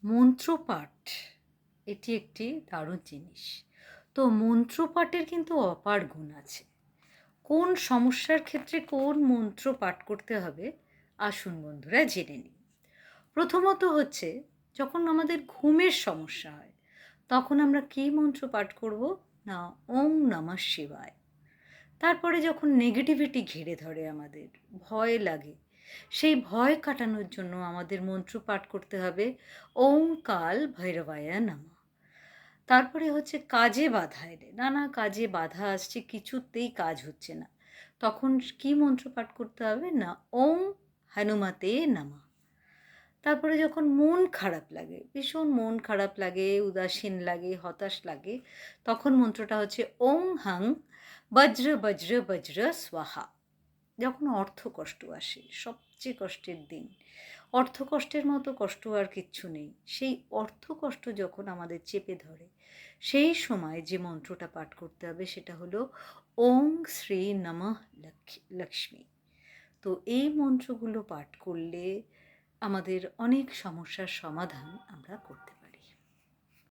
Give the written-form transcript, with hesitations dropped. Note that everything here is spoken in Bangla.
মন্ত্রপাঠ এটি একটি দারুণ জিনিস। তো মন্ত্রপাঠের কিন্তু অপার গুণ আছে। কোন সমস্যার ক্ষেত্রে কোন মন্ত্র পাঠ করতে হবে আসুন বন্ধুরা জেনে নিই। প্রথমত হচ্ছে, যখন আমাদের ঘুমের সমস্যা হয় তখন আমরা কী মন্ত্র পাঠ করব? না, ওং নমঃ শিবায়। তারপরে যখন নেগেটিভিটি ঘিরে ধরে, আমাদের ভয় লাগে, সেই ভয় কাটানোর জন্য আমাদের মন্ত্র পাঠ করতে হবে ওং কাল ভৈরবায় নমঃ। তারপরে হচ্ছে কাজে বাধা এলে, নানা কাজে বাধা আসছে, কিছুতেই কাজ হচ্ছে না, তখন কি মন্ত্র পাঠ করতে হবে? না, ওং হনুমতে নমঃ। তারপরে যখন মন খারাপ লাগে, ভীষণ মন খারাপ লাগে, উদাসীন লাগে, হতাশ লাগে, তখন মন্ত্রটা হচ্ছে ওং হাং বজ্র বজ্র বজ্র স্বাহা। যখন অর্থকষ্ট আসে, সবচেয়ে কষ্টের দিন, অর্থকষ্টের মতো কষ্ট আর কিচ্ছু নেই, সেই অর্থকষ্ট যখন আমাদের চেপে ধরে, সেই সময় যে মন্ত্রটা পাঠ করতে হবে সেটা হলো ওং শ্রী নমঃ লক্ষ্মী। তো এই মন্ত্রগুলো পাঠ করলে আমাদের অনেক সমস্যার সমাধান আমরা করতে পারি।